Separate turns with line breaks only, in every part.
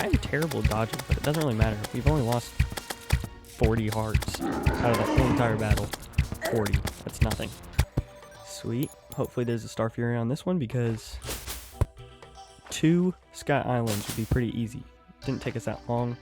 I am terrible at dodging, but it doesn't really matter. We've only lost 40 hearts out of the whole entire battle. 40. That's nothing. Sweet. Hopefully there's a Star Fury on this one because 2 Sky Islands would be pretty easy. Didn't take us that long.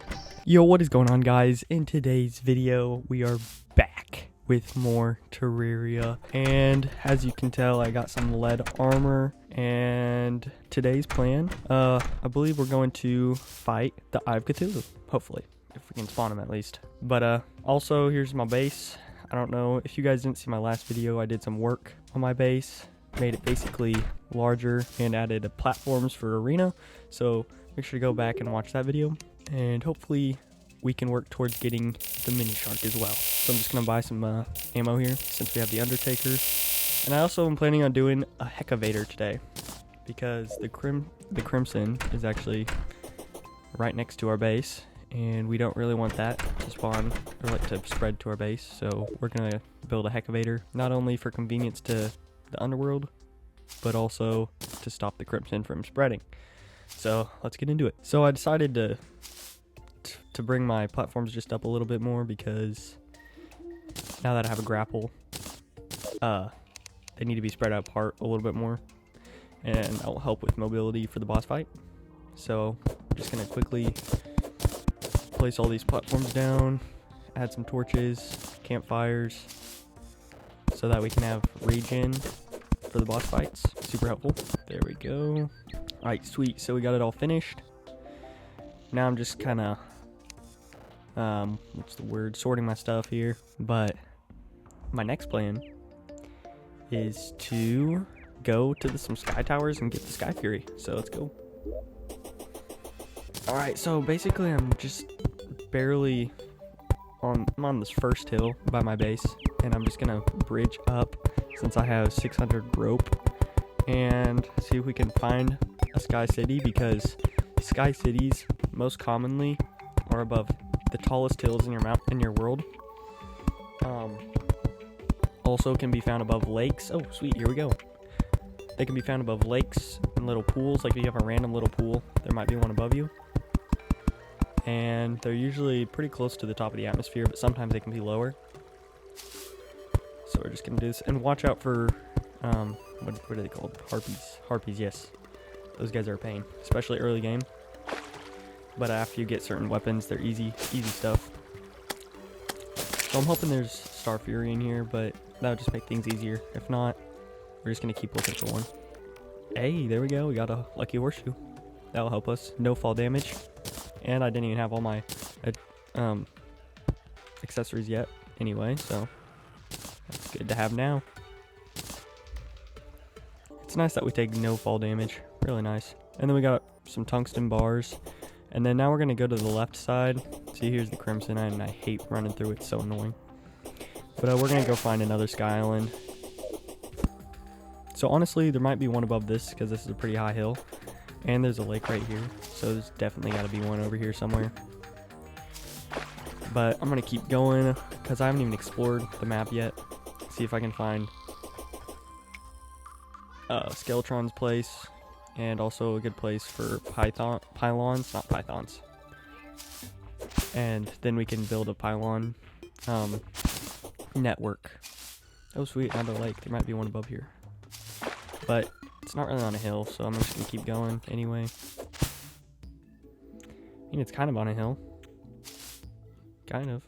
Yo, what is going on, guys? In today's video, we are back with more Terraria. And as you can tell, I got some lead armor. And today's plan, I believe we're going to fight the Eye of Cthulhu. Hopefully, if we can spawn him at least. But also, here's my base. I don't know if you guys didn't see my last video. I did some work on my base, made it basically larger, and added platforms for arena. So make sure to go back and watch that video. And hopefully we can work towards getting the mini shark as well. So I'm just gonna buy some ammo here since we have the Undertaker. And I also am planning on doing a heckavator today because the Crimson is actually right next to our base, and we don't really want that to spawn or like to spread to our base. So we're gonna build a heckavator, not only for convenience to the underworld, but also to stop the Crimson from spreading. So let's get into it. So I decided to bring my platforms just up a little bit more because now that I have a grapple, they need to be spread out apart a little bit more, and that will help with mobility for the boss fight. So I'm just gonna quickly place all these platforms down, add some torches, campfires, so that we can have regen for the boss fights. Super helpful. There we go. Alright, sweet. So we got it all finished. Now I'm just kind of sorting my stuff here. But my next plan is to go to some sky towers and get the Sky Fury. So let's go. Alright, so basically I'm just barely I'm on this first hill by my base, and I'm just gonna bridge up since I have 600 rope and see if we can find a sky city, because sky cities most commonly are above the tallest hills in your world. Also can be found above lakes. Oh sweet, here we go. They can be found above lakes and little pools. Like if you have a random little pool, there might be one above you. And they're usually pretty close to the top of the atmosphere, but sometimes they can be lower. So we're just gonna do this, and watch out for what are they called? Harpies, yes. Those guys are a pain, especially early game. But after you get certain weapons, they're easy stuff. So I'm hoping there's Star Fury in here, but that would just make things easier. If not, we're just gonna keep looking for one. Hey, there we go. We got a lucky horseshoe. That'll help us. No fall damage. And I didn't even have all my accessories yet anyway, so that's good to have now. It's nice that we take no fall damage. Really nice. And then we got some tungsten bars. And then now we're going to go to the left side. See, here's the Crimson, and I hate running through it. It's so annoying. But we're going to go find another Sky Island. So honestly, there might be one above this because this is a pretty high hill. And there's a lake right here. So there's definitely got to be one over here somewhere. But I'm going to keep going because I haven't even explored the map yet. See if I can find Skeletron's place. And also a good place for pylons, not pythons. And then we can build a pylon network. Oh sweet, another lake. There might be one above here. But it's not really on a hill, so I'm just gonna keep going anyway. I mean, it's kind of on a hill. Kind of.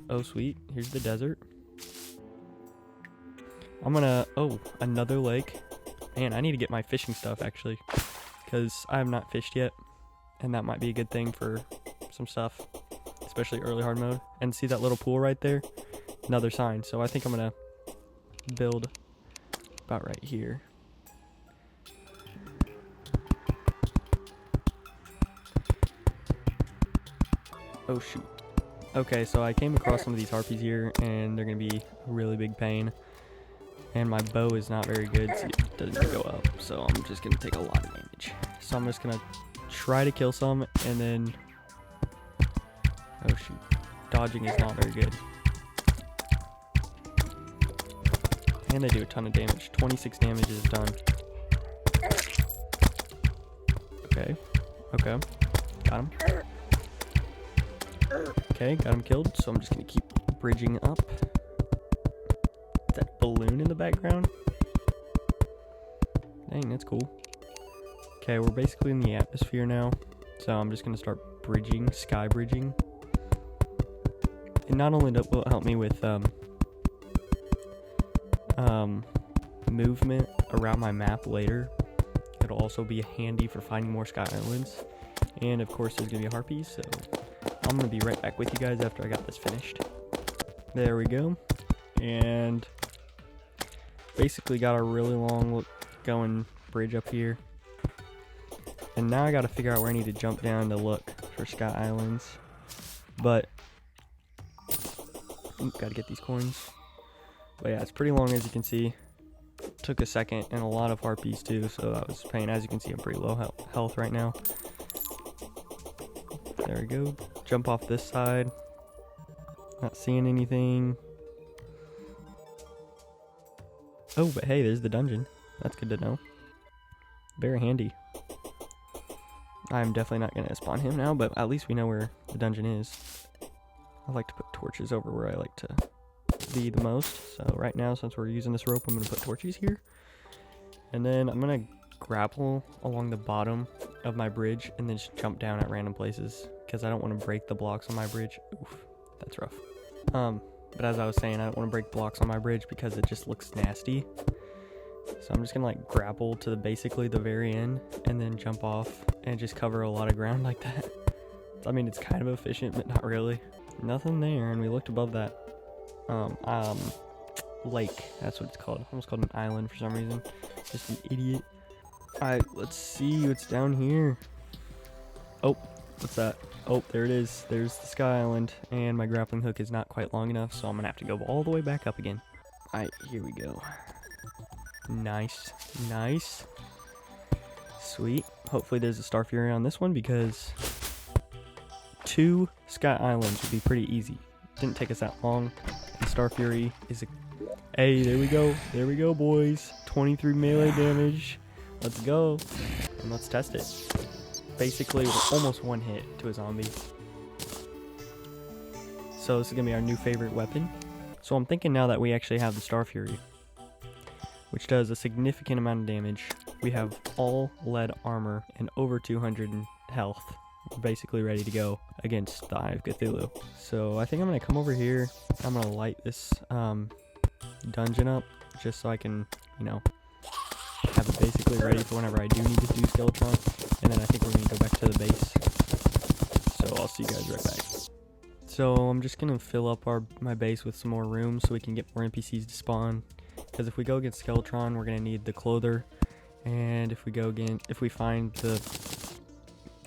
Oh sweet, here's the desert. I'm gonna, another lake. Man, I need to get my fishing stuff actually, because I have not fished yet, and that might be a good thing for some stuff, especially early hard mode. And see that little pool right there? Another sign. So I think I'm gonna build about right here. Oh shoot. Okay, so I came across some of these harpies here, and they're gonna be a really big pain. And my bow is not very good, so it doesn't go up. So I'm just going to take a lot of damage. So I'm just going to try to kill some, and then... Oh shoot. Dodging is not very good. And they do a ton of damage. 26 damage is done. Okay. Got him. Okay, got him killed. So I'm just gonna keep bridging up. That balloon in the background. Dang, that's cool. Okay, we're basically in the atmosphere now. So I'm just gonna start bridging, sky bridging. And not only will it help me with movement around my map later, it'll also be handy for finding more sky islands. And of course there's gonna be harpies, so I'm gonna be right back with you guys after I got this finished. There we go. And basically got a really long going bridge up here. And now I gotta figure out where I need to jump down to look for sky islands. But gotta get these coins. But yeah, it's pretty long, as you can see. Took a second, and a lot of harpies too, so that was a pain. As you can see, I'm pretty low health right now. There we go. Jump off this side. Not seeing anything. Oh, but hey, there's the dungeon. That's good to know. Very handy. I'm definitely not going to spawn him now, but at least we know where the dungeon is. I like to put torches over where I like to be the most. So right now, since we're using this rope, I'm going to put torches here. And then I'm going to grapple along the bottom of my bridge and then just jump down at random places, because I don't want to break the blocks on my bridge. Oof, that's rough. But as I was saying, I don't want to break blocks on my bridge because it just looks nasty. So I'm just going to like grapple to basically the very end and then jump off and just cover a lot of ground like that. I mean, it's kind of efficient, but not really. Nothing there, and we looked above that lake. That's what it's called. Almost called an island for some reason. Just an idiot. Alright, let's see what's down here. Oh, what's that? Oh, there it is. There's the sky island, and my grappling hook is not quite long enough, so I'm gonna have to go all the way back up again. Alright, here we go. Nice, nice. Sweet. Hopefully there's a star fury on this one, because 2 sky islands would be pretty easy. Didn't take us that long. The star fury is a... Hey, there we go. There we go, boys. 23 melee damage. Let's go. And let's test it. Basically, almost one hit to a zombie. So this is going to be our new favorite weapon. So I'm thinking now that we actually have the Star Fury, which does a significant amount of damage. We have all lead armor and over 200 in health. We're basically ready to go against the Eye of Cthulhu. So I think I'm going to come over here. I'm going to light this dungeon up just so I can, you know, have it basically ready for whenever I do need to do Skeletron. And then I think we're going to go back to the base. So I'll see you guys right back. So I'm just going to fill up my base with some more room so we can get more NPCs to spawn. Because if we go against Skeletron, we're going to need the Clother. And if we find the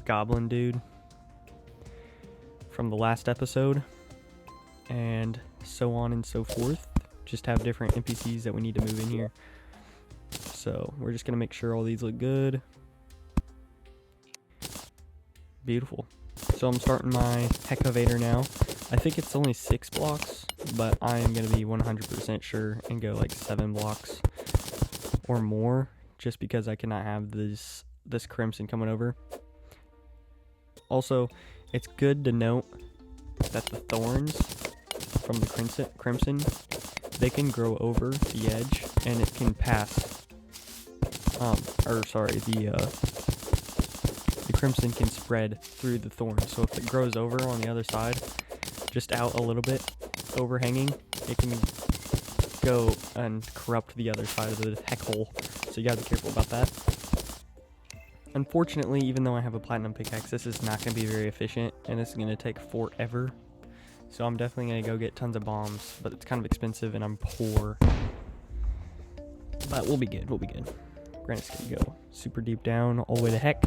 Goblin dude from the last episode, and so on and so forth, just have different NPCs that we need to move in here. So we're just going to make sure all these look good. Beautiful. So I'm starting my Heckhole now. I think it's only 6 blocks, but I am going to be 100% sure and go like 7 blocks or more, just because I cannot have this crimson coming over. Also, it's good to note that the thorns from the crimson, they can grow over the edge, and it can pass. The crimson can spread through the thorns. So if it grows over on the other side, just out a little bit, overhanging, it can go and corrupt the other side of the heckhole. So you gotta be careful about that. Unfortunately, even though I have a platinum pickaxe, this is not going to be very efficient, and this is going to take forever. So I'm definitely going to go get tons of bombs, but it's kind of expensive and I'm poor. But we'll be good, we'll be good. Granite's going to go super deep down, all the way to heck.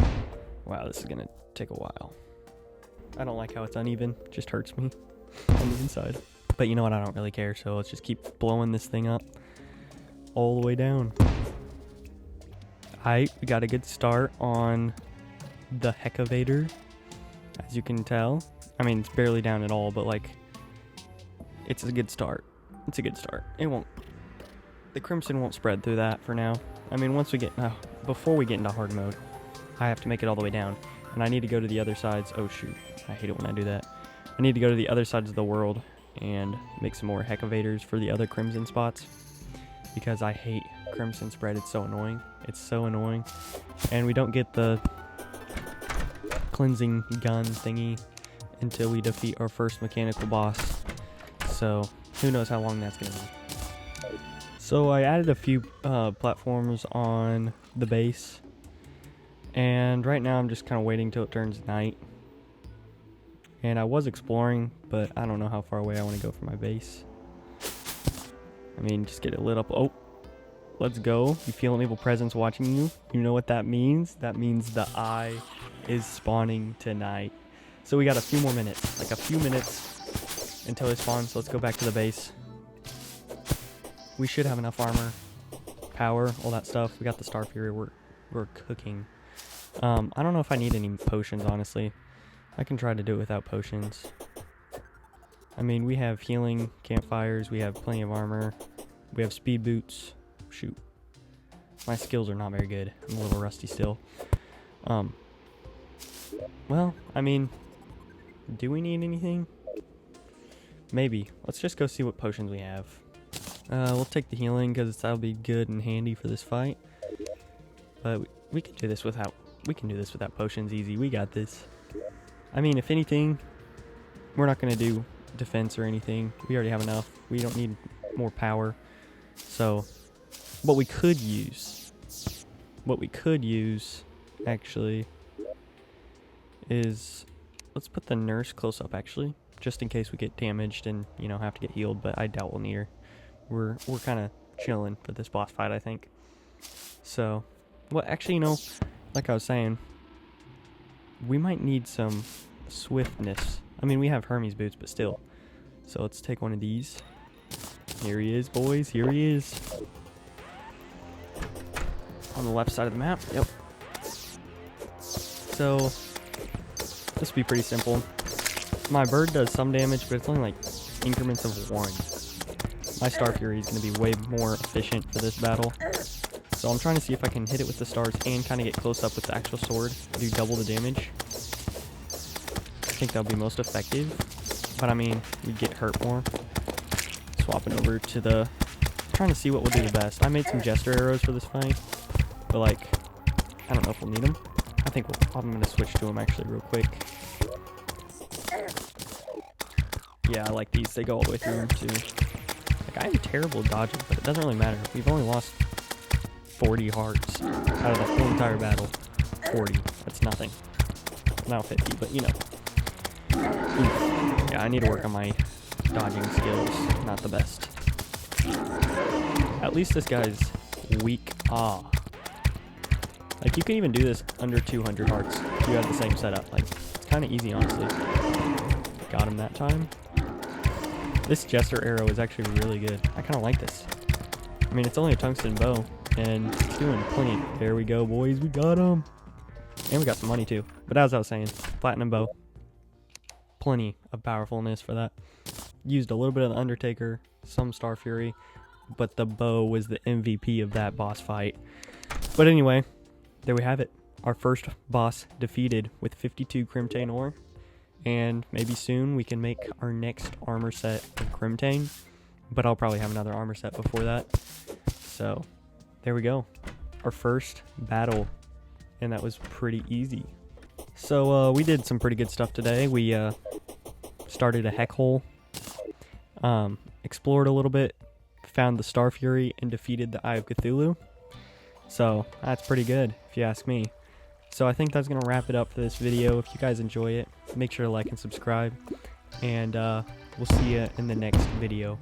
Wow, this is going to take a while. I don't like how it's uneven, it just hurts me on the inside. But you know what, I don't really care, so let's just keep blowing this thing up all the way down. Alright, we got a good start on the Heckhole, as you can tell. I mean, it's barely down at all, but like, it's a good start. It's a good start. The crimson won't spread through that for now. I mean, before we get into hard mode, I have to make it all the way down. and I need to go to the other sides. Oh shoot, I hate it when I do that. I need to go to the other sides of the world and make some more heckavators for the other crimson spots, because I hate crimson spread. It's so annoying. It's so annoying. And we don't get the cleansing gun thingy until we defeat our first mechanical boss. So who knows how long that's going to be. So I added a few platforms on the base. And right now I'm just kind of waiting till it turns night. And I was exploring, but I don't know how far away I want to go from my base. I mean, just get it lit up. Oh, let's go. You feel an evil presence watching you. You know what that means? That means the eye is spawning tonight. So we got a few more minutes, like a few minutes until it spawns. So let's go back to the base. We should have enough armor, power, all that stuff. We got the Star Fury. We're cooking. I don't know if I need any potions, honestly. I can try to do it without potions. I mean, we have healing campfires, we have plenty of armor, we have speed boots. Shoot. My skills are not very good. I'm a little rusty still. Well, I mean, do we need anything? Maybe. Let's just go see what potions we have. We'll take the healing because that'll be good and handy for this fight. But we can do this without potions easy. We got this. I mean, if anything, we're not going to do defense or anything. We already have enough. We don't need more power. So, what we could use actually is, let's put the nurse close up actually, just in case we get damaged and, you know, have to get healed, but I doubt we'll need her. We're kind of chilling for this boss fight, I think. So, well, actually, you know, like I was saying, we might need some swiftness. I mean, we have Hermes boots, but still. So let's take one of these. Here he is, boys. Here he is. On the left side of the map. Yep. So this will be pretty simple. My bird does some damage, but it's only like increments of 1. My Star Fury is going to be way more efficient for this battle. So I'm trying to see if I can hit it with the stars and kind of get close up with the actual sword, do double the damage. I think that'll be most effective, but I mean, we get hurt more. Swapping over to the, trying to see what will do the best. I made some jester arrows for this fight, but like, I don't know if we'll need them. I think I'm going to switch to them actually real quick. Yeah, I like these. They go all the way through too. Like, I'm terrible at dodging, but it doesn't really matter. We've only lost 40 hearts out of the whole entire battle. 40. That's nothing. Now 50, but you know. Yeah, I need to work on my dodging skills. Not the best. At least this guy's weak. Like, you can even do this under 200 hearts if you have the same setup. Like, it's kind of easy, honestly. Got him that time. This jester arrow is actually really good. I kind of like this. I mean, it's only a tungsten bow, and it's doing plenty. There we go, boys. We got him. And we got some money, too. But as I was saying, platinum bow. Plenty of powerfulness for that. Used a little bit of the Undertaker, some Star Fury, but the bow was the MVP of that boss fight. But anyway, there we have it. Our first boss defeated with 52 Crimtane ore. And maybe soon we can make our next armor set of Crimtane. But I'll probably have another armor set before that. So, there we go. Our first battle. And that was pretty easy. So, we did some pretty good stuff today. We started a heckhole. Explored a little bit. Found the Star Fury and defeated the Eye of Cthulhu. So, that's pretty good, if you ask me. So I think that's going to wrap it up for this video. If you guys enjoy it, make sure to like and subscribe. And we'll see you in the next video.